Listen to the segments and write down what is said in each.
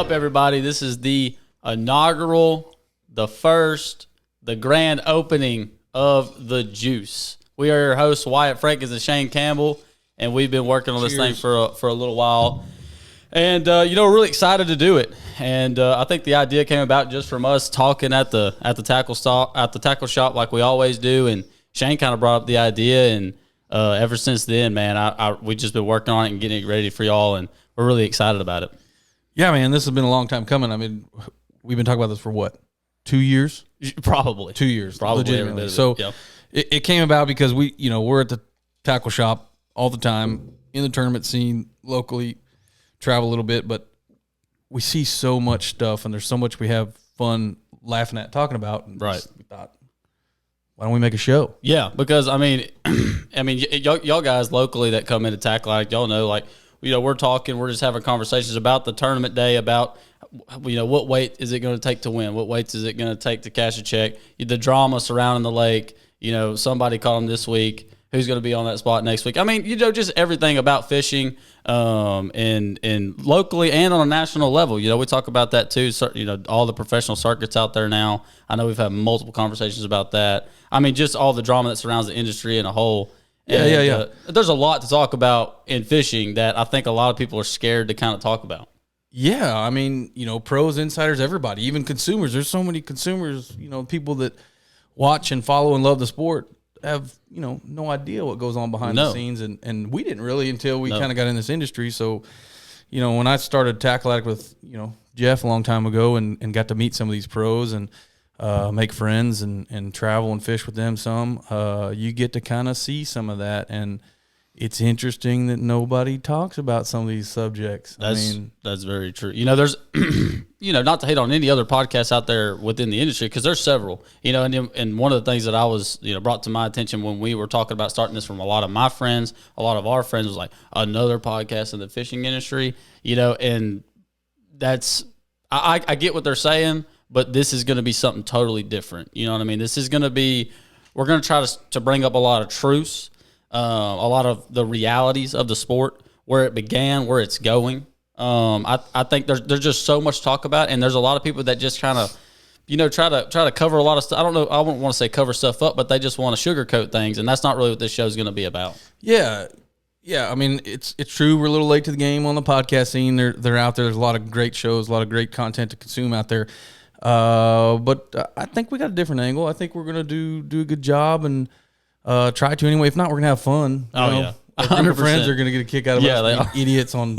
up, everybody? This is the inaugural, the grand opening of The Juice. We are your hosts, Wyatt Frankins and Shane Campbell, and we've been working on this thing for a little while. And, we're really excited to do it. And I think the idea came about just from us talking at the tackle shop like we always do. And Shane kind of brought up the idea, and ever since then, man, we've just been working on it and getting it ready for y'all, and we're really excited about it. Yeah, man, this has been a long time coming. I mean, we've been talking about this for what, 2 years? Probably 2 years, probably. Legitimately. So yeah. it came about because we're at the tackle shop all the time in the tournament scene locally, travel a little bit, but we see so much stuff, and there's so much we have fun laughing at, talking about. And right. We thought, why don't we make a show? Yeah, because y'all guys locally that come into tackle, like y'all know, like we're just having conversations about the tournament day, about what weight is it going to take to win, what weights is it going to take to cash a check, the drama surrounding the lake. Somebody caught them this week. Who's going to be on that spot next week? I mean, just everything about fishing, and locally and on a national level. We talk about that too. So, all the professional circuits out there now. I know we've had multiple conversations about that. I mean, just all the drama that surrounds the industry in a whole. Yeah. There's a lot to talk about in fishing that I think a lot of people are scared to kind of talk about. Yeah, I mean, pros, insiders, everybody, even consumers. There's so many consumers, people that watch and follow and love the sport have, no idea what goes on behind the scenes. And we didn't really until we kind of got in this industry. So, when I started Tackle Addict with, Jeff a long time ago and got to meet some of these pros and make friends and travel and fish with them some, you get to kind of see some of that. And it's interesting that nobody talks about some of these subjects. That's very true. There's, not to hate on any other podcasts out there within the industry, because there's several, and one of the things that I was, brought to my attention when we were talking about starting this from a lot of my friends, a lot of our friends, was like another podcast in the fishing industry, and that's, I get what they're saying, but this is going to be something totally different. You know what I mean? This is going to be, we're going to try to bring up a lot of truths, a lot of the realities of the sport, where it began, where it's going. I think there's just so much to talk about, and there's a lot of people that just kind of, try to cover a lot of stuff. I don't know, I wouldn't want to say cover stuff up, but they just want to sugarcoat things, and that's not really what this show is going to be about. Yeah. I mean, it's true. We're a little late to the game on the podcast scene. They're out there. There's a lot of great shows, a lot of great content to consume out there. But I think we got a different angle. I think we're going to do a good job and try to anyway. If not, we're going to have fun. Yeah. Our group of friends are going to get a kick out of us being idiots on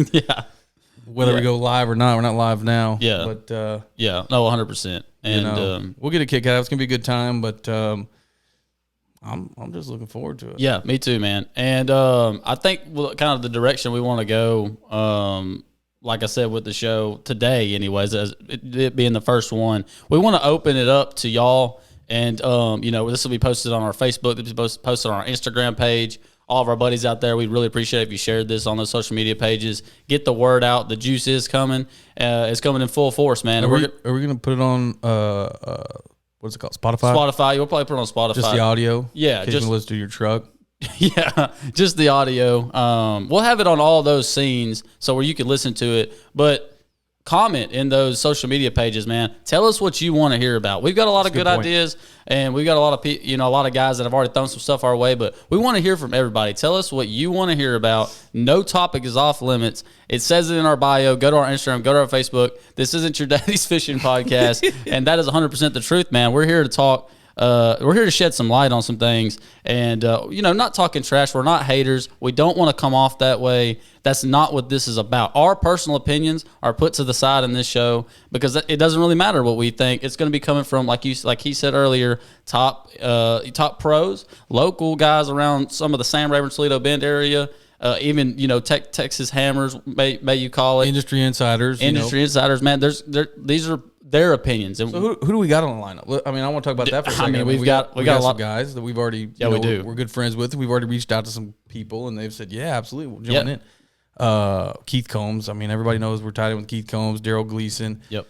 whether we go live or not. We're not live now. Yeah. But 100%. And we'll get a kick out of it. It's going to be a good time, but I'm just looking forward to it. Yeah, me too, man. And I think kind of the direction we want to go, like I said with the show today anyways, as it being the first one, we want to open it up to y'all. And, this will be posted on our Facebook. This will be posted on our Instagram page. All of our buddies out there, we'd really appreciate it if you shared this on those social media pages. Get the word out. The juice is coming. It's coming in full force, man. Are we going to put it on, what's it called, Spotify? Spotify. You'll probably put it on Spotify. Just the audio? Yeah. Just listen to your truck? Yeah, just the audio. We'll have it on all those scenes so where you can listen to it. But comment in those social media pages, man. Tell us what you want to hear about. We've got a lot of good ideas, and we've got a lot of a lot of guys that have already thrown some stuff our way. But we want to hear from everybody. Tell us what you want to hear about. No topic is off limits. It says it in our bio. Go to our Instagram. Go to our Facebook. This isn't your daddy's fishing podcast, and that is 100% the truth, man. We're here to talk. We're here to shed some light on some things, and not talking trash. We're not haters. We don't want to come off that way. That's not what this is about. Our personal opinions are put to the side in this show because it doesn't really matter what we think. It's going to be coming from, like he said earlier, top pros, local guys around some of the Sam Rayburn, Toledo Bend area. Even Texas Hammers, may you call it, industry insiders. Insiders, man. These are their opinions. And so who do we got on the lineup? I mean, I want to talk about that for a second. We got a lot of guys that we've already. We do. We're good friends with. We've already reached out to some people, and they've said, "Yeah, absolutely, we'll join in." Keith Combs. I mean, everybody knows we're tied in with Keith Combs, Daryl Gleason. Yep.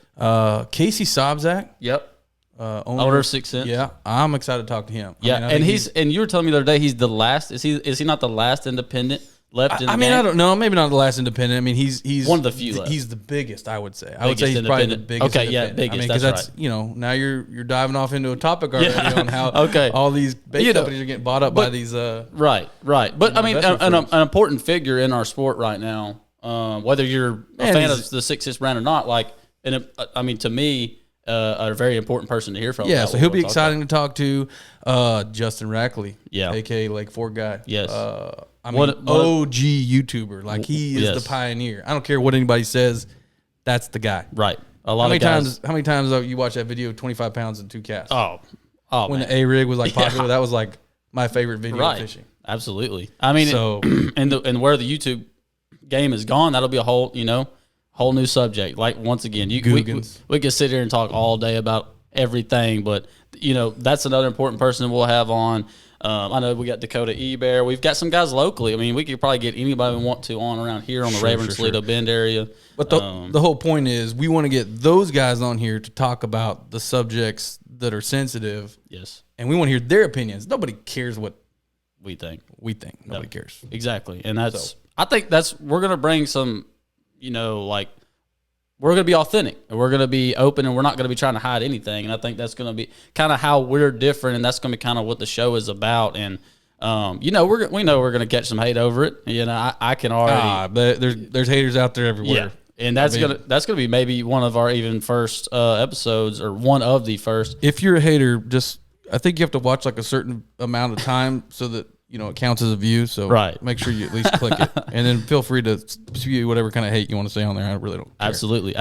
Casey Sobzak. Yep. Owner of 6 Cents. Yeah, I'm excited to talk to him. Yeah, and you were telling me the other day he's the last. Is he not the last independent left in the I mean, game? I don't know. Maybe not the last independent. I mean, he's one of the few left. He's the biggest, I would say. I would say Biggest he's probably the independent. biggest. Okay, yeah, independent. biggest, I mean, that's because right. you know, now you're diving off into a topic already Yeah. on how Okay. all these bait You know, companies are getting bought up by these. Right. But I mean, investment firms. an important figure in our sport right now, whether you're a Man, fan he's- of the 6 brand or not, like, I mean, to me, a very important person to hear from. Yeah, about so what he'll we're be talking exciting to talk to. Justin Rackley, Yeah. aka Lake Fort guy. Yes. I mean, OG YouTuber. Like he is Yes. the pioneer. I don't care what anybody says. That's the guy. about. Right. A lot How many of guys. times? How many times have you watched that video? 25 pounds and 2 casts. Oh, when man. the A rig was like Yeah. popular, that was like my favorite video of fishing. Absolutely. I mean, So- and where the YouTube game is gone, that'll be a whole new subject. Like once again, we Googans. could sit here and talk all day about everything, but that's another important person we'll have on. I know we got Dakota Ebear. We've got some guys locally. I mean, we could probably get anybody we want to on around here on the Rayburn Toledo Bend area. But the whole point is we want to get those guys on here to talk about the subjects that are sensitive, Yes, and we want to hear their opinions. Nobody cares what we think. we think. Nobody cares. Exactly. And I think we're going to bring some, we're going to be authentic and we're going to be open and we're not going to be trying to hide anything. And I think that's going to be kind of how we're different. And that's going to be kind of what the show is about. And, we know we're going to catch some hate over it. I can already. But there's haters out there everywhere. Yeah. And that's going to be maybe one of our even first episodes or one of the first. If you're a hater, I think you have to watch like a certain amount of time so that it counts as a view. So Right. make sure you at least click it, and then feel free to spew whatever kind of hate you want to say on there. I really don't care. Absolutely.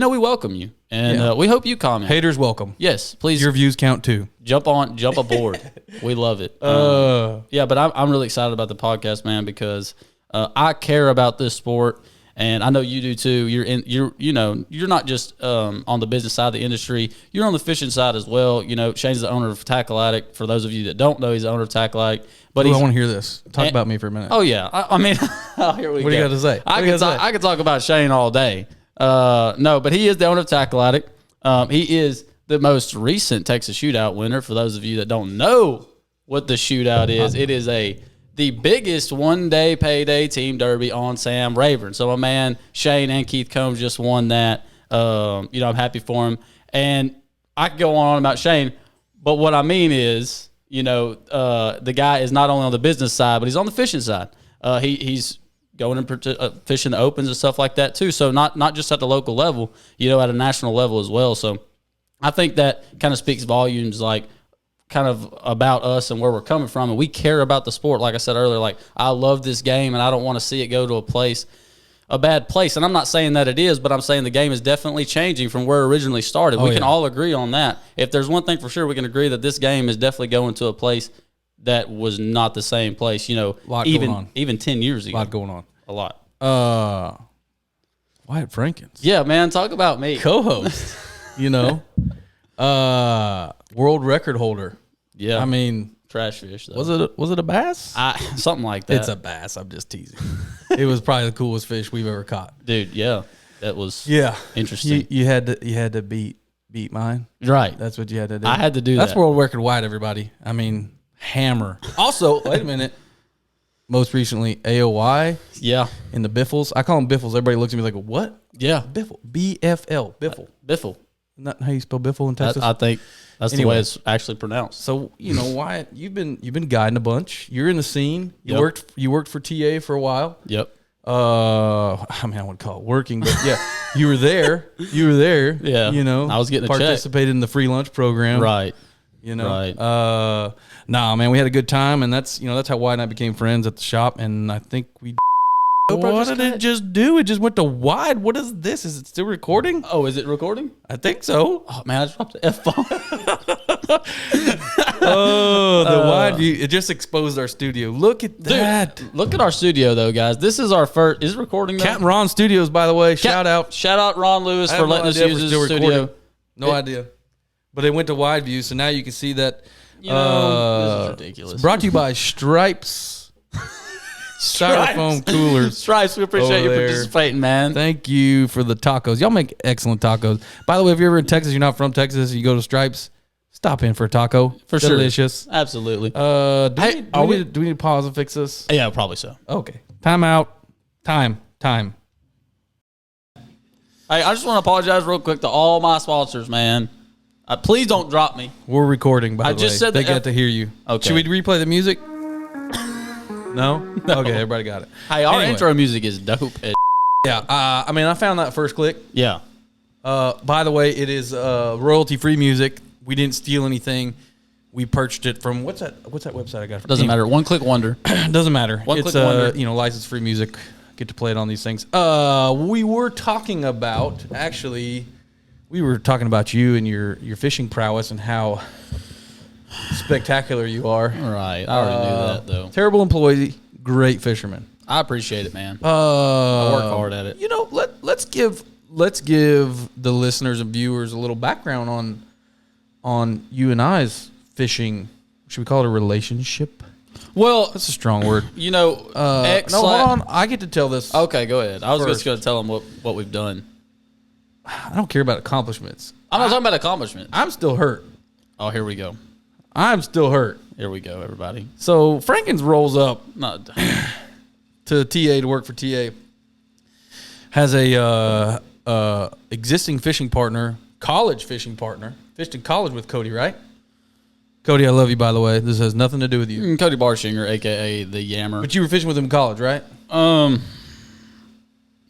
We welcome you. And we hope you comment. Haters welcome. Yes, please. Your views count too. Jump aboard. We love it. Yeah, but I'm really excited about the podcast, man, because I care about this sport, and I know you do too. You're not just on the business side of the industry. You're on the fishing side as well. Shane's the owner of Tackle Addict. For those of you that don't know, he's the owner of Tackle Addict. But I want to hear this. Talk about me for a minute. Oh yeah, I mean, here we go. What do you got to say? I could talk about Shane all day. No, but he is the owner of Tackle Addict. He is the most recent Texas Shootout winner. For those of you that don't know what the Shootout is, it is the biggest one-day payday team derby on Sam Rayburn. So my man Shane and Keith Combs just won that. I'm happy for him. And I could go on about Shane, but what I mean is, the guy is not only on the business side, but he's on the fishing side. He's going and fishing the opens and stuff like that too. So not just at the local level, at a national level as well. So I think that kind of speaks volumes, like kind of about us and where we're coming from. And we care about the sport. Like I said earlier, like I love this game and I don't want to see it go to a bad place. And I'm not saying that it is, but I'm saying the game is definitely changing from where it originally started. We can all agree on that. If there's one thing for sure, we can agree that this game is definitely going to a place that was not the same place, even 10 years ago. A lot going on. A lot. Wyatt Frankins. Yeah, man, talk about me. Co-host. World record holder. Yeah. I mean, trash fish, though. was it a bass? Something like that. It's a bass. I'm just teasing. It was probably the coolest fish we've ever caught. Dude, yeah. That was interesting. You had to beat mine. Right. That's what you had to do. I had to do That's that. world record wide, everybody. I mean, hammer. Also, wait a minute. Most recently, AOY Yeah. in the Biffles. I call them Biffles. Everybody looks at me like, what? Yeah. Biffle. B-F-L. Biffle. Biffle. Isn't that how you spell Biffle in Texas? I think that's the Anyway. way it's actually pronounced. So Wyatt, you've been guiding a bunch. You're in the scene. You Yep. worked for TA for a while. Yep. I wouldn't call it working, but yeah, you were there. Yeah. I was getting a check. participated in the free lunch program. Right. Right. Right. Nah, man, we had a good time, and that's how Wyatt and I became friends at the shop, and I think we. What did it just do? It just went to wide. What is this? Is it still recording? Oh, is it recording? I think so. Oh, man, I just dropped the F-bomb. Oh, the wide view. It just exposed our studio. Look at that. Dude, look at our studio, though, guys. This is our first. Is it recording, though? Captain Ron Studios, by the way. Shout out. Shout out Ron Lewis I for have no letting us idea if use we're his still studio. recording. No idea. But it went to wide view, so now you can see that. This is ridiculous. It's brought to you by Stripes. Styrofoam coolers. Stripes, we appreciate you over there. participating, man. Thank you for the tacos. Y'all make excellent tacos. By the way, if you're ever in Texas, you're not from Texas, you go to Stripes, stop in for a taco. For sure. Delicious. Absolutely. Do we need to pause and fix this? Yeah, probably so. Okay. Time out. Time. Hey, I just want to apologize real quick to all my sponsors, man. Please don't drop me. We're recording, by the way. I just said they the got to hear you. Okay. Should we replay the music? No? Okay, everybody got it. Hey, our Anyway. intro music is dope. Yeah, I mean, I found that first click. Yeah. By the way, it is royalty-free music. We didn't steal anything. We purchased it from what's that website I got? Doesn't matter. One click wonder. Doesn't matter. One It's click wonder. license-free music. Get to play it on these things. We were talking about you and your fishing prowess and how spectacular you are. Right. I already knew that, though. Terrible employee, great fisherman. I appreciate it, man. I work hard at it. You know, let's give the listeners and viewers a little background on you and I's fishing. Should we call it a relationship? Well, That's a strong word. you know, No, hold on. I get to tell this. Okay, go ahead. I was First. just going to tell them what we've done. I don't care about accomplishments. I'm not talking about accomplishments. I'm still hurt. Oh, here we go. I'm still hurt. Here we go, everybody. So Frankens rolls up No, to TA to work for TA. Has a existing fishing partner, college fishing partner. Fished in college with Cody, right? Cody, I love you, by the way. This has nothing to do with you. Cody Barshinger, a.k.a. the Yammer. But you were fishing with him in college, right?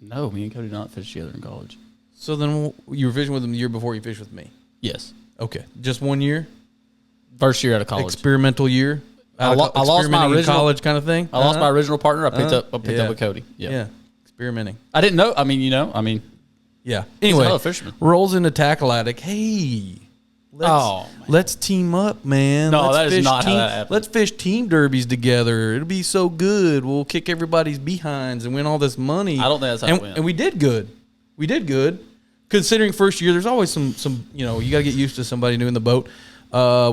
No, me and Cody did not fish together in college. So then you were fishing with him the year before you fished with me. Yes. Okay. Just 1 year? First year out of college. Experimental year? I lost my Experimenting in original college kind of thing? I lost my original partner. I picked up Yeah. with Cody. Yep. Yeah. Experimenting. I didn't know. Yeah. a Anyway, hell of a fisherman. rolls into Tackle Addict. Hey, let's team up, man. No, let's that is fish not how team, that happened. Let's fish team derbies together. It'll be so good. We'll kick everybody's behinds and win all this money. I don't think that's how and, it went. And we did good. We did good. Considering first year, there's always some you got to get used to somebody new in the boat.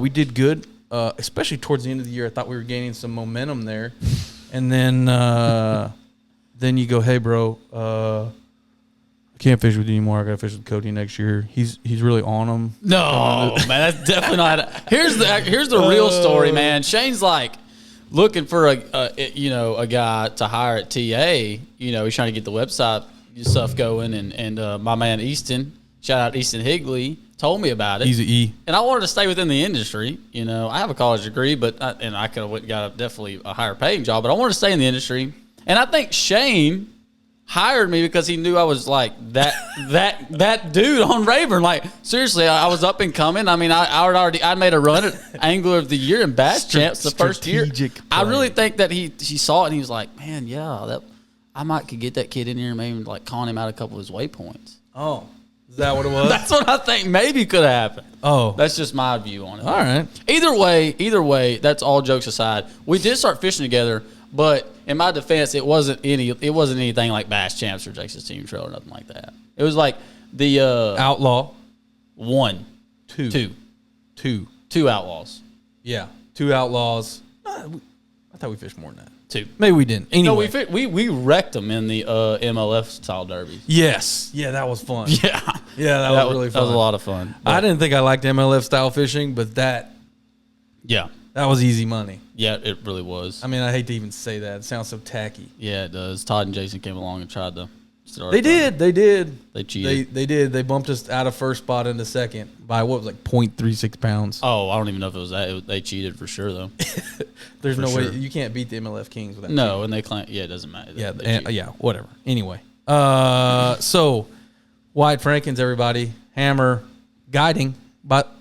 We did good, especially towards the end of the year. I thought we were gaining some momentum there. And then you go, hey, bro, I can't fish with you anymore. I got to fish with Cody next year. He's really on them. No, man, that's definitely not. Here's the real story, man. Shane's like looking for a guy to hire at TA. You know, he's trying to get the website stuff going, and my man Easton, shout out Easton Higley, told me about it. He's an E. And I wanted to stay within the industry. You know, I have a college degree, but I could have got definitely a higher paying job. But I wanted to stay in the industry, and I think Shane hired me because he knew I was like that dude on Rayburn. Like seriously, I was up and coming. I mean, I made a run at Angler of the Year and Bass Champs the first year. I really think that he saw it and he was like, man, yeah, I might could get that kid in here and maybe like con him out a couple of his waypoints. Oh, is that what it was? That's what I think maybe could have happened. Oh, That's just my view on it. all right. Either way, that's all jokes aside. We did start fishing together, but in my defense, it wasn't anything like Bass Champs or Jake's Team Trail or nothing like that. It was like the Outlaw. two outlaws. Yeah, 2 outlaws. I thought we fished more than that. 2. Maybe we didn't. Anyway. No, we wrecked them in the MLF style derby. Yes. Yeah, that was fun. Yeah, Yeah, that was really fun. That was a lot of fun. I didn't think I liked MLF style fishing, but that Yeah, was easy money. yeah, it really was. I mean, I hate to even say that. It sounds so tacky. Yeah, it does. Todd and Jason came along and tried to start. They did. They cheated. They did. They bumped us out of first spot into second by what was like 0.36 pounds. Oh, I don't even know if it was that. They cheated for sure though. There's for no way sure. you can't beat the MLF Kings with that. No, and they claim. Yeah, it doesn't matter. Yeah, They cheated. yeah, whatever. Anyway, so Wyatt Frankens, everybody, Hammer guiding, but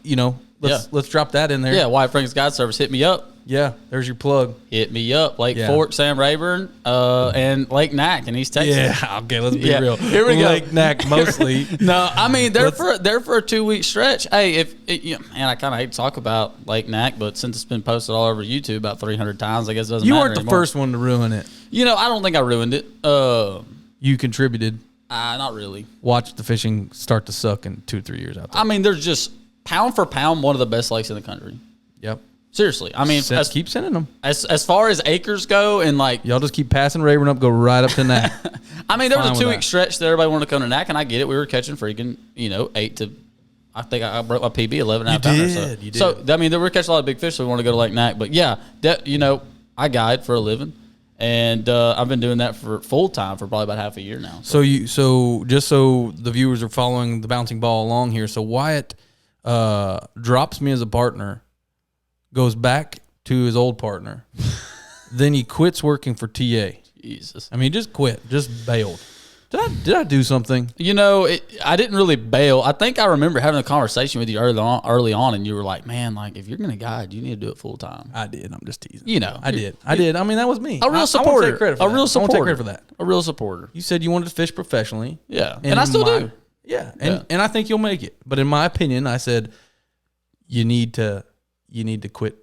let's drop that in there. Yeah, White Frank's Guide Service. Hit me up. Yeah, there's your plug. Hit me up. Lake Yeah. Fork, Sam Rayburn, and Lake Knack in East Texas. Yeah, okay, let's be Yeah, real. here we go. Lake Knack mostly. No, I mean they're for a 2-week stretch. Hey, and I kind of hate to talk about Lake Knack, but since it's been posted all over YouTube about 300 times, I guess it doesn't You matter weren't the anymore. first one to ruin it. You know, I don't think I ruined it. You contributed. Not really. Watch the fishing start to suck in 2 or 3 years out there. I mean, there's just pound for pound one of the best lakes in the country. Yep. Seriously, I mean, Keep sending them. as far as acres go, and like, Y'all just keep passing Rayburn up, go right up to Knack. I mean, there was Fine a with 2-week that. stretch that everybody wanted to come to Knack, and I get it. We were catching freaking, 8 to, I think I broke my PB 11 and a half pounder. You did. So, I mean, we were catching a lot of big fish, so we wanted to go to Lake Knack. But yeah, I guide for a living. And I've been doing that for full time for probably about half a year now. So just so the viewers are following the bouncing ball along here. So Wyatt drops me as a partner, goes back to his old partner, then he quits working for TA. Jesus. I mean, just quit, just bailed. Did I do something? I didn't really bail. I think I remember having a conversation with you early on, and you were like, "Man, like if you're gonna guide, you need to do it full time." I did. I'm just teasing. I did. I mean, that was me. A real I supporter. won't take credit for that. A real supporter. I won't take credit for that. A real supporter. You said you wanted to fish professionally. Yeah, and I still do. Yeah, and I think you'll make it. But in my opinion, I said you need to quit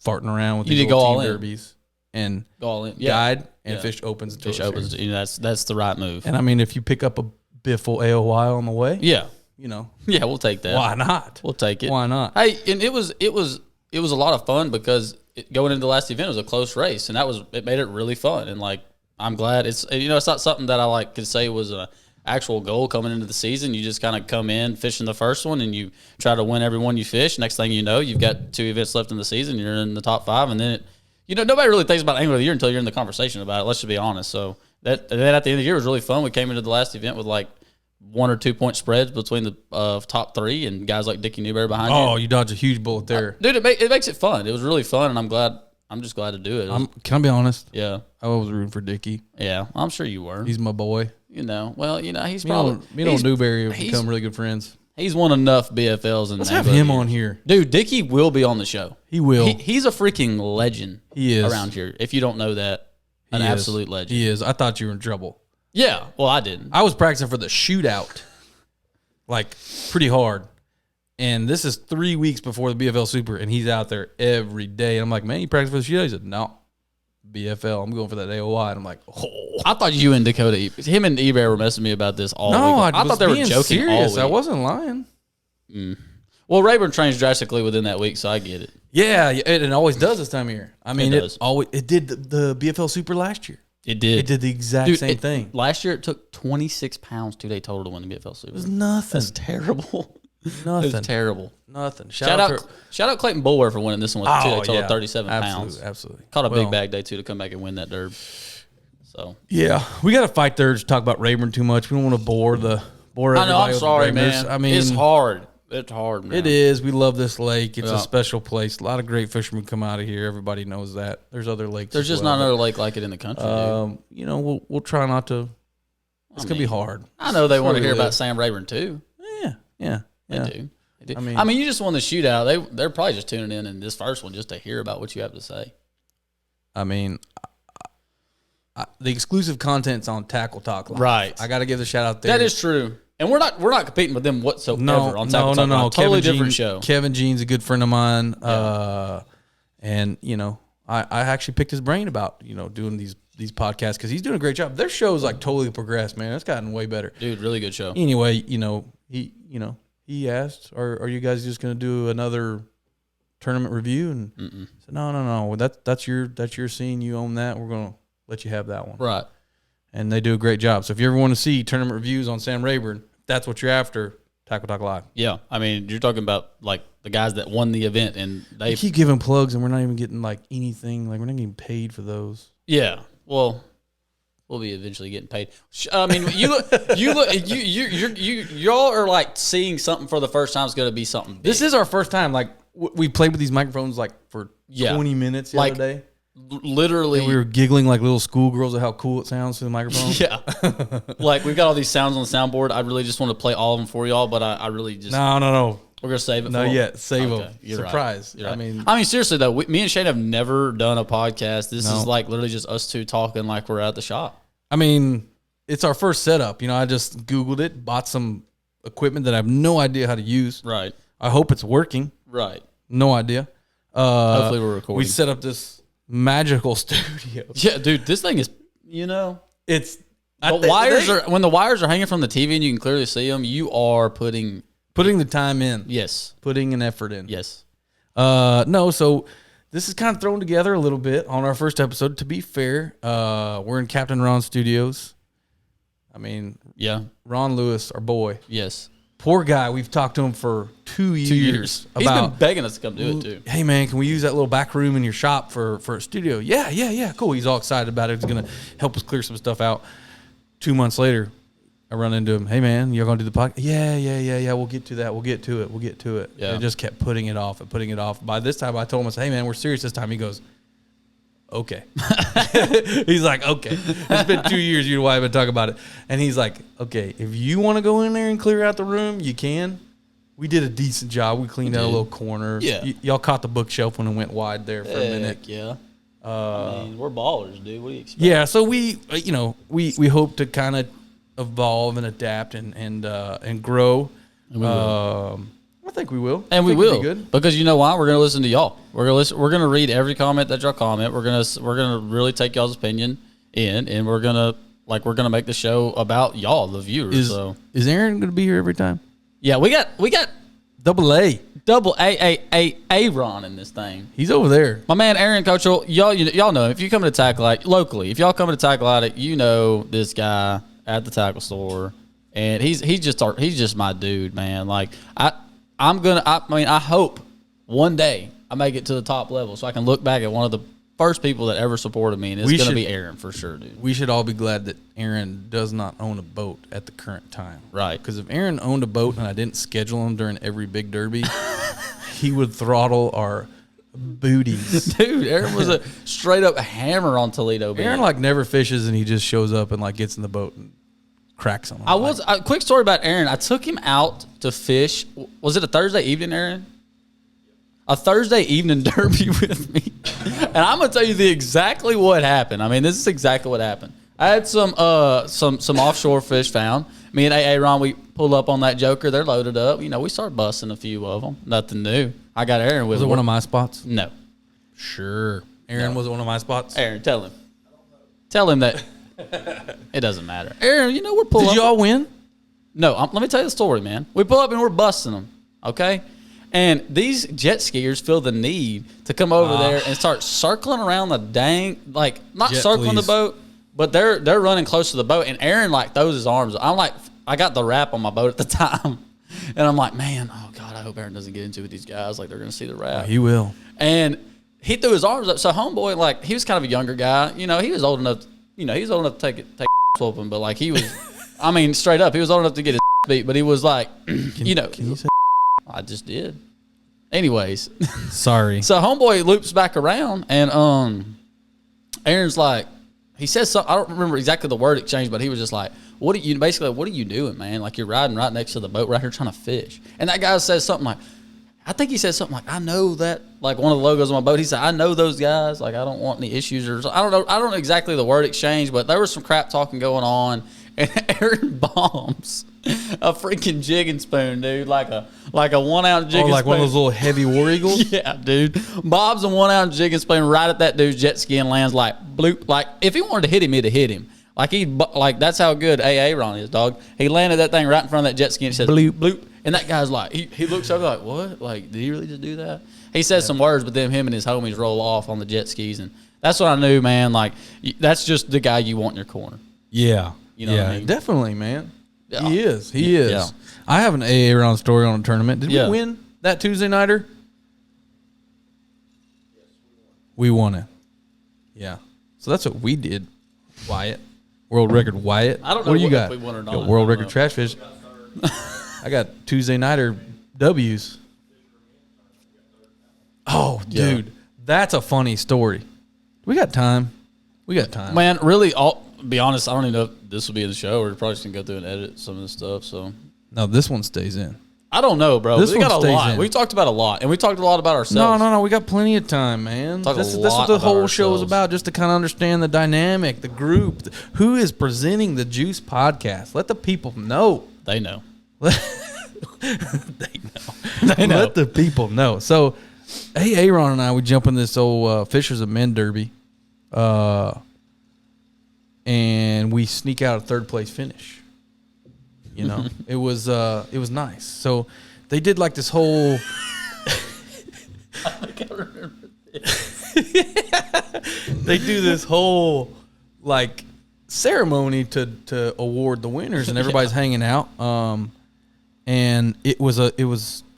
farting around with these old team derbies and go all in. Guide and fish opens. Fish opens. That's the right move. And I mean, if you pick up a biffle AOY on the way, yeah, we'll take that. Why not? We'll take it. Why not? Hey, and it was a lot of fun because going into the last event was a close race, and it made it really fun. And like I'm glad it's not something that I could say was a actual goal coming into the season. You just kind of come in fishing the first one and you try to win every one you fish. Next thing you know, you've got 2 events left in the season. You're in the top 5, and then nobody really thinks about Angler of the Year until you're in the conversation about it. Let's just be honest. So then at the end of the year was really fun. We came into the last event with like 1 or 2 point spreads between the top 3 and guys like Dickie Newberry behind you. Oh, you dodged a huge bullet there, dude. It makes it fun. It was really fun, and I'm just glad to do it. Can I be honest? Yeah, I was rooting for Dickie. Yeah, I'm sure you were. He's my boy. He's probably me and Newberry have become really good friends. He's won enough BFLs and let's have him on here, dude. Dickie will be on the show. He will. He's a freaking legend. He is around here. If you don't know that, an absolute legend. He is. I thought you were in trouble. Yeah. Well, I didn't. I was practicing for the shootout, like pretty hard. And this is 3 weeks before the BFL Super, and he's out there every day. And I'm like, man, you practice for the shootout? He said, no, BFL. I'm going for that AOY. And I'm like, oh. I thought you and Dakota, him and eBay were messing me about this all week. I thought they were joking serious. all week. I wasn't lying. Well, Rayburn trains drastically within that week, so I get it. Yeah, it always does this time of year. I mean, it did the BFL Super last year. It did. It did the exact same thing. Last year, it took 26 pounds 2 day total to win the BFL Super. It was nothing. That's terrible. Nothing. It's terrible. Nothing. Shout out Clayton Bulwer for winning this one with 2 day total 37 pounds. Absolutely. Caught a big bag day too to come back and win that derb. So yeah, we got to fight there to talk about Rayburn too much. We don't want to bore everybody. I know. I'm sorry, man. I mean, it's hard. It's hard, man. It is. We love this lake. It's a special place. A lot of great fishermen come out of here. Everybody knows that. There's other lakes. There's just not another lake like it in the country. We'll try not to. It's gonna be hard. I know they want to hear about Sam Rayburn too. Yeah. They do. I mean, you just won the shootout. They're probably just tuning in this first one just to hear about what you have to say. I mean, the exclusive content's on Tackle Talk Live. Right. I got to give the shout out there. That is true. And we're not competing with them whatsoever on Tackle Talk Live. Totally different show. Kevin Jean's a good friend of mine. And I actually picked his brain about, doing these podcasts because he's doing a great job. Their show's like totally progressed, man. It's gotten way better. Dude, really good show. Anyway, he asked, are you guys just going to do another tournament review? And I said, no. That's your scene. You own that. We're going to let you have that one. Right. And they do a great job. So if you ever want to see tournament reviews on Sam Rayburn, that's what you're after, Tackle Talk Live. Yeah. I mean, you're talking about like the guys that won the event and they keep giving plugs and we're not even getting like anything. Like we're not getting paid for those. Yeah. Well, we'll be eventually getting paid. I mean, y'all are like seeing something for the first time. It's going to be something big. This is our first time. Like we played with these microphones like for 20 minutes the other day. Literally, and we were giggling like little schoolgirls at how cool it sounds through the microphone. Yeah, like we've got all these sounds on the soundboard. I really just want to play all of them for y'all, but I really just no. We're gonna save it. Not yet. Save them. Surprise. Right. I mean, seriously though, me and Shane have never done a podcast. This is like literally just us two talking like we're at the shop. I mean, it's our first setup. I just Googled it, bought some equipment that I have no idea how to use. Right. I hope it's working. Right. No idea. Hopefully we're recording. We set up this magical studio. Yeah, dude, this thing is, it's when the wires are hanging from the TV and you can clearly see them, you are putting the time in. Yes. Putting an effort in. Yes. So this is kind of thrown together a little bit on our first episode. To be fair, we're in Captain Ron Studios. I mean, yeah, Ron Lewis, our boy. Yes. Poor guy. We've talked to him for 2 years. 2 years. He's been begging us to come do it too. Hey man, can we use that little back room in your shop for a studio? Yeah, cool. He's all excited about it. He's gonna help us clear some stuff out. 2 months later, I run into him. Hey man, you're gonna do the podcast? Yeah. We'll get to that. We'll get to it. Yeah. And I just kept putting it off and putting it off. By this time, I told him, I said, hey man, we're serious this time. He goes, okay. He's like, okay. It's been 2 years. You know why I've been talking about it. And he's like, okay, if you want to go in there and clear out the room, you can. We did a decent job. We cleaned out a little corner. Yeah. Y'all caught the bookshelf when it went wide there for a minute. Yeah. I mean, we're ballers, dude. What do you expect? Yeah. So we hope to kind of evolve and adapt and grow. And we will. I think we will. And we think it'll will, be good. because you know why? We're going to listen to y'all. We're going to read every comment that y'all comment. We're going to really take y'all's opinion in, and we're going to make the show about y'all, the viewers. Is Aaron going to be here every time? Yeah, we got Double A. Ron in this thing. He's over there. My man Aaron Coachell, y'all know, if you come to Tackle Addict locally, if y'all come to Tackle Addict, you know this guy at the tackle store, and he's just my dude, man. Like I hope one day I make it to the top level so I can look back at one of the first people that ever supported me, and it's going to be Aaron for sure, dude. We should all be glad that Aaron does not own a boat at the current time. Right. Because if Aaron owned a boat and I didn't schedule him during every big derby, he would throttle our booties. Dude, Aaron was a straight up hammer on Toledo Bend. Aaron like never fishes, and he just shows up and like gets in the boat and cracks on him. A quick story about Aaron. I took him out to fish. Was it a Thursday evening, Aaron? A Thursday evening derby with me. And I'm going to tell you exactly what happened. I mean, this is exactly what happened. I had some offshore fish found. Me and AA Ron, we pull up on that joker. They're loaded up. You know, we start busting a few of them. Nothing new. I got Aaron with Was it one of my spots? No. Sure. Aaron was it one of my spots? Aaron, tell him. Tell him that it doesn't matter. Aaron, we're pulling up. Did y'all win? No, let me tell you the story, man. We pull up and we're busting them, okay? And these jet skiers feel the need to come over there and start circling around the not Jet circling please. the boat, but they're running close to the boat. And Aaron throws his arms. I got the wrap on my boat at the time, and I'm like, man, oh God, I hope Aaron doesn't get into it with these guys. Like they're gonna see the wrap. He will. And he threw his arms up. So homeboy, he was kind of a younger guy. He was old enough. He was old enough to take whooping, but he was. I mean, straight up, he was old enough to get his beat. But he was like, Can you say? I just did. Anyways, Sorry. so homeboy loops back around, and Aaron's like, he says something. I don't remember exactly the word exchange, but he was just like, what are you doing, man? Like you're riding right next to the boat right here trying to fish. And that guy says something like, I think he said something like, I know that, like one of the logos on my boat. He said, I know those guys. Like I don't want any issues or something. I don't know exactly the word exchange, but there was some crap talking going on. And Aaron bombs a freaking jigging spoon, dude, like a 1 ounce jigging spoon. Like one of those little heavy War Eagles? Yeah, dude. Bob's a 1 ounce jigging spoon right at that dude's jet ski and lands like bloop. Like if he wanted to hit him, he'd have hit him. Like that's how good AA Ron is, dog. He landed that thing right in front of that jet ski and says bloop bloop. And that guy's like, he looks over like, what? Like, did he really just do that? He says some words, but then him and his homies roll off on the jet skis, and that's what I knew, man. Like that's just the guy you want in your corner. Yeah. You know what I mean? Definitely, man. Yeah. He is. He is. Yeah. I have an AA round story on a tournament. Did Yeah. we win that Tuesday nighter? We won it. Yeah. So that's what we did, Wyatt. World record Wyatt. I don't know what do you if got? we won or You not. got world I don't record trash fish. I got Tuesday nighter W's. Oh, Yeah. dude. That's a funny story. We got time. We got time. Man, really, be honest, I don't even know if this will be in the show. We're probably just going to go through and edit some of this stuff. So No, this one stays in. I don't know, bro. This We got one a stays lot. in. We talked about a lot, and we talked a lot about ourselves. No. We got plenty of time, man. Talk a This is lot what the about whole show is ourselves. about, just to kind of understand the dynamic, the group, who is presenting the Juice podcast. Let the people know. They know. They know. Let the people know. So, hey, Aaron and I, we jump in this old Fishers of Men Derby, and we sneak out a third place finish. You know, it was nice. So they did like this whole. I can't remember. They do this whole ceremony to award the winners, and everybody's hanging out. and it was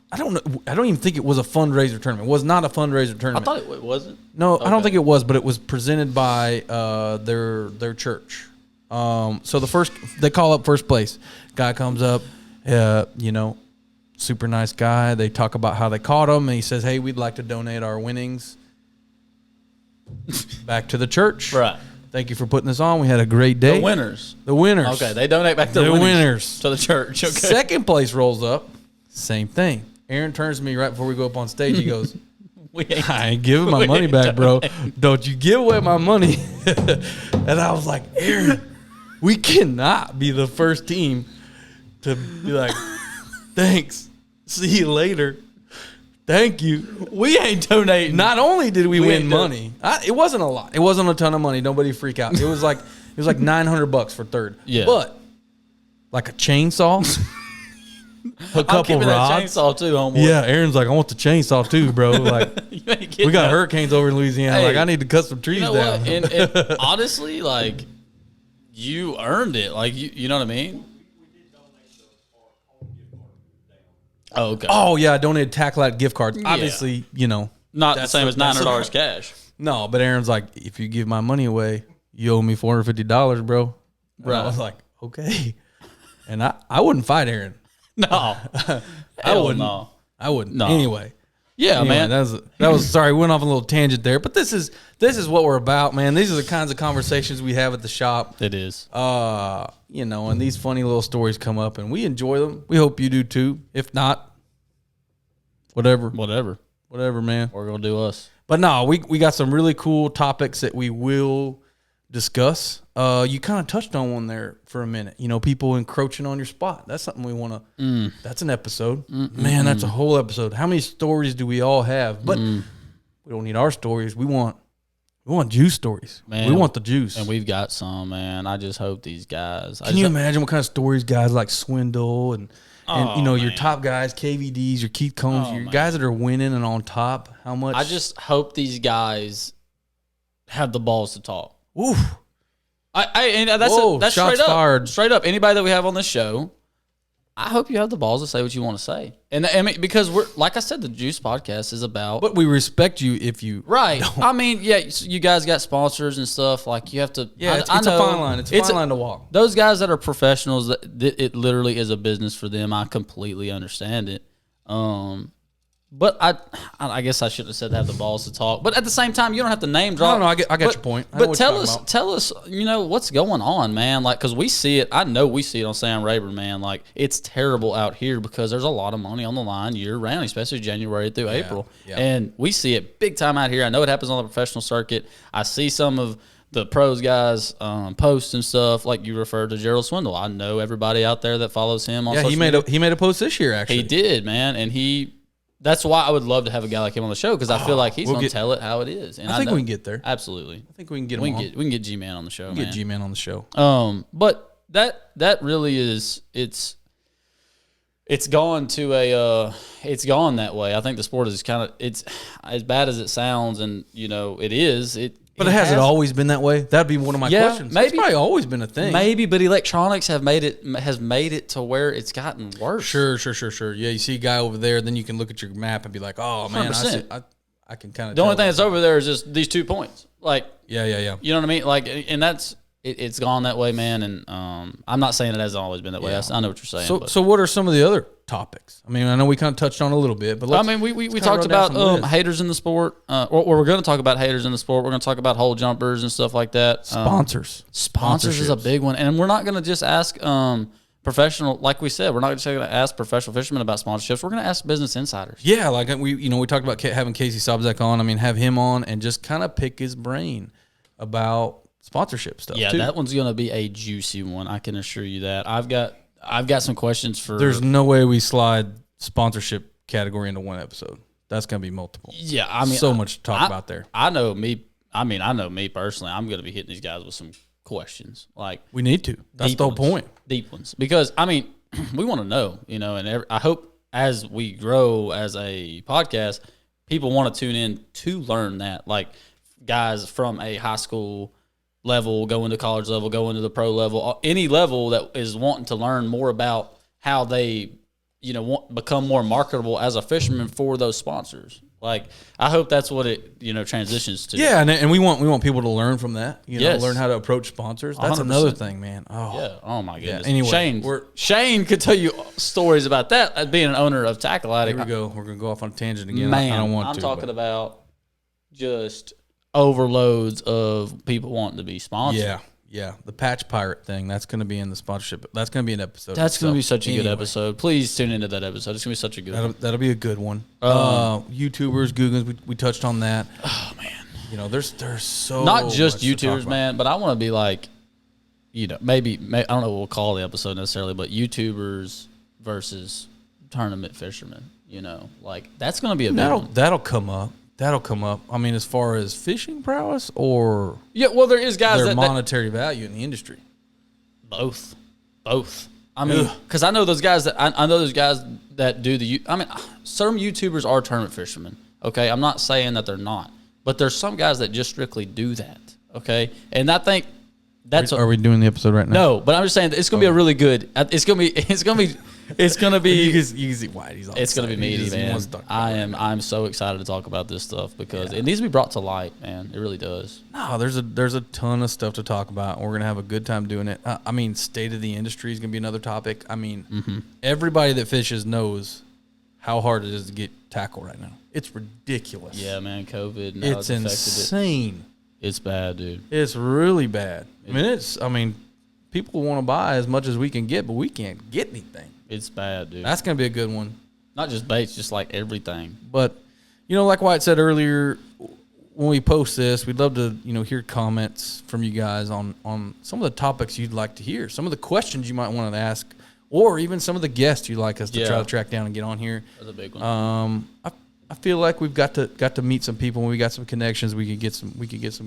I don't know. I don't even think it was a fundraiser tournament. It was not a fundraiser tournament. I thought it wasn't. No, Okay. I don't think it was, but it was presented by their church. So they call up first place. Guy comes up, super nice guy. They talk about how they caught him, and he says, "Hey, we'd like to donate our winnings back to the church. Right. Thank you for putting this on. We had a great day." The winners. The winners. Okay, they donate back to the winners to the church. Okay. Second place rolls up. Same thing. Aaron turns to me right before we go up on stage. He goes, I ain't giving my money back, bro. Don't you give away my money. And I was like, Aaron, we cannot be the first team to be like, thanks. See you later. Thank you. We ain't donating. Not only did we win money, it wasn't a lot. It wasn't a ton of money. Nobody freak out. It was like $900 for third. Yeah. But like a chainsaw, a couple that rods. chainsaw too, homeboy. Yeah, Aaron's like, I want the chainsaw too, bro. Like, we got hurricanes over in Louisiana. Hey, like, I need to cut some trees You know down. what? And honestly, like, you earned it. Like, you know what I mean? Oh, okay. Oh yeah, I donated Tackle Out gift cards. Obviously, Not the that's same the- as that's the- $900 cash. no. But Aaron's like, if you give my money away, you owe me $450, bro. And I Right. was like, okay. And I wouldn't fight Aaron. No. I Hell wouldn't. no. I wouldn't. No. Anyway. Yeah, man. That was sorry, we went off on a little tangent there, but this is what we're about, man. These are the kinds of conversations we have at the shop. It is. And these funny little stories come up and we enjoy them. We hope you do too. If not, whatever, man. We're going to do us. But no, we got some really cool topics that we will discuss. You kind of touched on one there for a minute. People encroaching on your spot. That's something we want to. That's an episode. Man, that's a whole episode. How many stories do we all have? But we don't need our stories. We want juice stories. Man, we want the juice. And we've got some, man. I just hope these guys. Can you imagine what kind of stories guys like Swindle and your top guys, KVDs, your Keith Combs, your guys that are winning and on top? How much? I just hope these guys have the balls to talk. Oof. And that's Whoa, shots straight up. fired. Straight up. Anybody that we have on this show, I hope you have the balls to say what you want to say. And I mean, because we're, like I said, the Juice Podcast is about. But we respect you if you Right. don't. I mean, yeah, you guys got sponsors and stuff. Like, you have to. Yeah, I it's a know fine line. It's a fine line to walk. Those guys that are professionals, that it literally is a business for them. I completely understand it. But I guess I shouldn't have said have the balls to talk. But at the same time, you don't have to name drop. No, I get your point. I know But what tell you're us, talking about. what's going on, man. Like, because we see it. I know we see it on Sam Rayburn, man. Like, it's terrible out here because there's a lot of money on the line year round, especially January through April. yeah. And we see it big time out here. I know it happens on the professional circuit. I see some of the pros guys posts and stuff. Like you referred to Gerald Swindle. I know everybody out there that follows him on Yeah, social media. he made a post this year actually. He did, man, and that's why I would love to have a guy like him on the show because I feel like he's going to tell it how it is. And I think know, we can get there. Absolutely. I think we can get We him can get G-Man on the show, man. Get G-Man on the show. But that really is it's gone to it's gone that way. I think the sport is kind of, it's as bad as it sounds, and it is. But has it always been that way? That'd be one of my questions. Maybe. It's probably always been a thing. Maybe, but electronics has made it to where it's gotten worse. Sure. Yeah, you see a guy over there, then you can look at your map and be like, oh man, 100%. I can kind of. The only thing that's over there is just these 2 points. Like, yeah. You know what I mean? Like, and that's it's gone that way, man. And I'm not saying it hasn't always been that way. Yeah. I know what you're saying. So what are some of the other topics? I mean, I know we kind of touched on a little bit, but we talked about haters in the sport. Or we're going to talk about haters in the sport. We're going to talk about hole jumpers and stuff like that. Sponsors is a big one, and we're not going to just ask professional. Like we said, we're not just going to ask professional fishermen about sponsorships. We're going to ask business insiders. Yeah, like we talked about having Casey Sobczak on. I mean, have him on and just kind of pick his brain about sponsorship stuff. Yeah, too. that one's going to be a juicy one. I can assure you that. I've got some questions for. There's no way we slide sponsorship category into one episode. That's going to be multiple. Yeah, I mean, so much to talk about there. I know me personally. I'm going to be hitting these guys with some questions. Like, we need to. That's the whole point. Deep ones, because I mean, we want to know. And I hope as we grow as a podcast, people want to tune in to learn that. Like, guys from a high school level, going to college level, going to the pro level, any level that is wanting to learn more about how they, become more marketable as a fisherman for those sponsors. Like, I hope that's what it, transitions to. Yeah, and we want people to learn from that. Yes. Learn how to approach sponsors. That's 100%. another thing, man. Oh, Yeah. Oh my goodness. Yeah, anyway, Shane could tell you stories about that as being an owner of Tackle Addict. Here we go. We're gonna go off on a tangent again. Man, I don't want I'm to. talking about just overloads of people wanting to be sponsored. Yeah. The Patch Pirate thing. That's gonna be in the sponsorship. That's gonna be an episode. That's going to be such a good episode. Please tune into that episode. It's going to be such a good one. That'll be a good one. YouTubers, Googans, we touched on that. Oh man, there's so not just much to talk YouTubers, about. man, but I want to be like, maybe I don't know what we'll call the episode necessarily, but YouTubers versus tournament fishermen. Like that's going to be a big one. That'll come up. I mean, as far as fishing prowess or Yeah, well, there is guys their that monetary value in the industry. both. I mean, because I know those guys that do the. I mean, some YouTubers are tournament fishermen. Okay, I'm not saying that they're not, but there's some guys that just strictly do that. Okay, and I think that's. Are we doing the episode right now? No, but I'm just saying that it's gonna be a really good. It's gonna be. You can see why he's. It's gonna be meaty, man. I'm so excited to talk about this stuff because it needs to be brought to light, man. It really does. No, there's a ton of stuff to talk about. We're gonna have a good time doing it. I mean, state of the industry is gonna be another topic. I mean, everybody that fishes knows how hard it is to get tackle right now. It's ridiculous. Yeah, man. COVID. Now It's insane. It's bad, dude. It's really bad. I mean, people want to buy as much as we can get, but we can't get anything. It's bad, dude. That's going to be a good one. Not just baits, just like everything. But, like Wyatt said earlier, when we post this, we'd love to, hear comments from you guys on some of the topics you'd like to hear, some of the questions you might want to ask, or even some of the guests you'd like us to try to track down and get on here. That's a big one. I feel like we've got to meet some people. When we got some connections, we could get some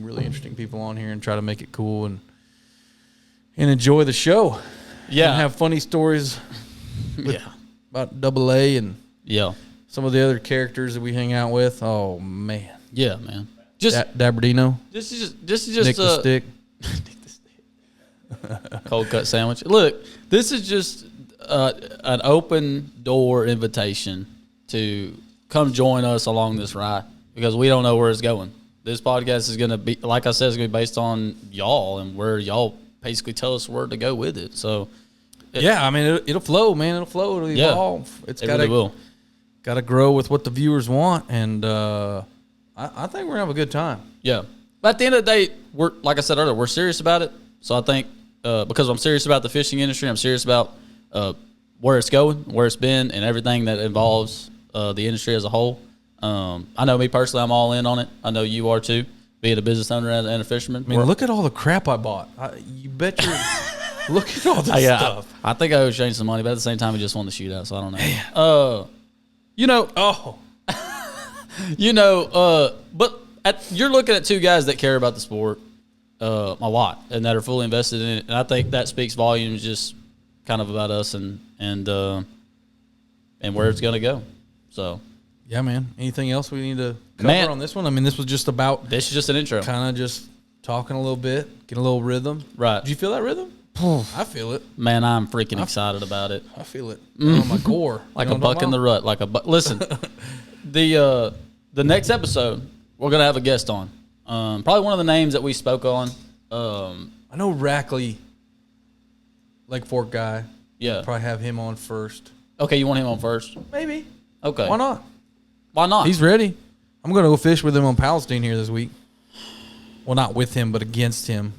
really interesting people on here and try to make it cool and enjoy the show. Yeah. And have funny stories. About Double A and some of the other characters that we hang out with. Oh man. Yeah, man. Just Dabardino. This is just Nick the Stick. Cold cut sandwich. Look, this is just an open door invitation to come join us along this ride because we don't know where it's going. This podcast is going to be, like I said, it's going to be based on y'all and where y'all basically tell us where to go with it. So. I mean, it'll flow, man. It'll flow. It'll evolve. It really will. Got to grow with what the viewers want, and I think we're gonna have a good time. Yeah, but at the end of the day, we're like I said earlier, we're serious about it. So I think because I'm serious about the fishing industry, I'm serious about where it's going, where it's been, and everything that involves the industry as a whole. I know me personally, I'm all in on it. I know you are too, being a business owner and a fisherman. I mean, look at all the crap I bought. You bet you're. Look at all this stuff. I think I owe Shane some money, but at the same time, he just won the shootout, so I don't know. But you're looking at two guys that care about the sport a lot and that are fully invested in it, and I think that speaks volumes just kind of about us and where it's going to go. So, yeah, man. Anything else we need to cover on this one? I mean, this was just about. This is just an intro. Kind of just talking a little bit, get a little rhythm. Right. Did you feel that rhythm? I feel it. Man, I'm freaking excited about it. I feel it on my core. Like a buck in the rut. Like a buck. Listen, the next episode, we're going to have a guest on. Probably one of the names that we spoke on. I know Rackley, Lake Fork guy. Yeah. Probably have him on first. Okay, you want him on first? Maybe. Okay. Why not? Why not? He's ready. I'm going to go fish with him on Palestine here this week. Well, not with him, but against him.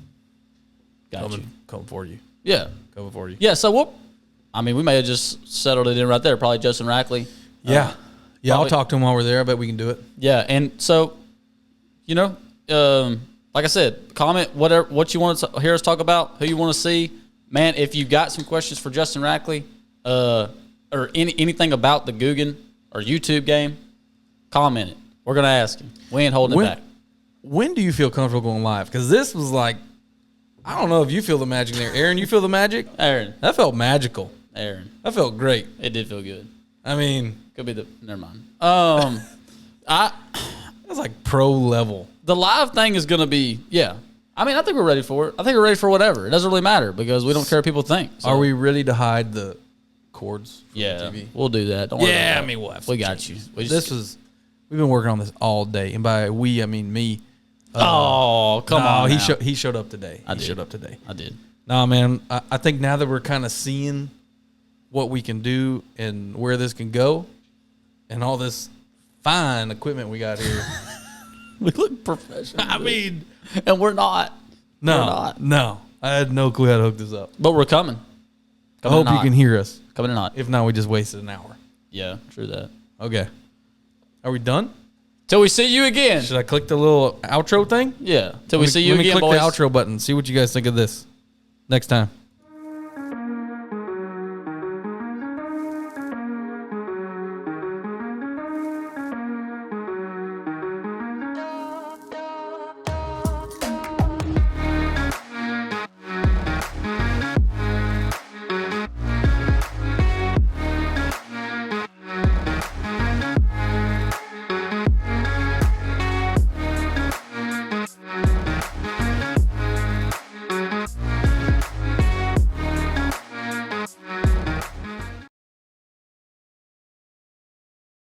Coming for you. Yeah. Coming for you. Yeah, so we may have just settled it in right there. Probably Justin Rackley. Yeah. I'll talk to him while we're there. I bet we can do it. Yeah, and so, like I said, comment what you want to hear us talk about, who you want to see. Man, if you got some questions for Justin Rackley or anything about the Guggen or YouTube game, comment it. We're going to ask him. We ain't holding it back. When do you feel comfortable going live? Because this was like, I don't know if you feel the magic there. Aaron, you feel the magic? Aaron. That felt magical. Aaron. That felt great. It did feel good. I mean. Could be never mind. That was like pro level. The live thing is going to be, I mean, I think we're ready for it. I think we're ready for whatever. It doesn't really matter because we don't care what people think. So. Are we ready to hide the cords. For Yeah, the TV. we'll do that. Don't worry about that. we'll have we some got changes. you. We've been working on this all day, and by we I mean me. Oh, come on! He now. he showed up today. I He did. showed up today. I did. Nah, man, I think now that we're kind of seeing what we can do and where this can go, and all this fine equipment we got here. We look professional. I mean, and we're not. no, We're not. no, I had no clue how to hook this up. But we're coming. I hope you can hear us. Coming or not. If not, we just wasted an hour. Yeah, true that. Okay, are we done? Till we see you again. Should I click the little outro thing? Yeah. Till we see you Let me again, click boys. the outro button. See what you guys think of this next time.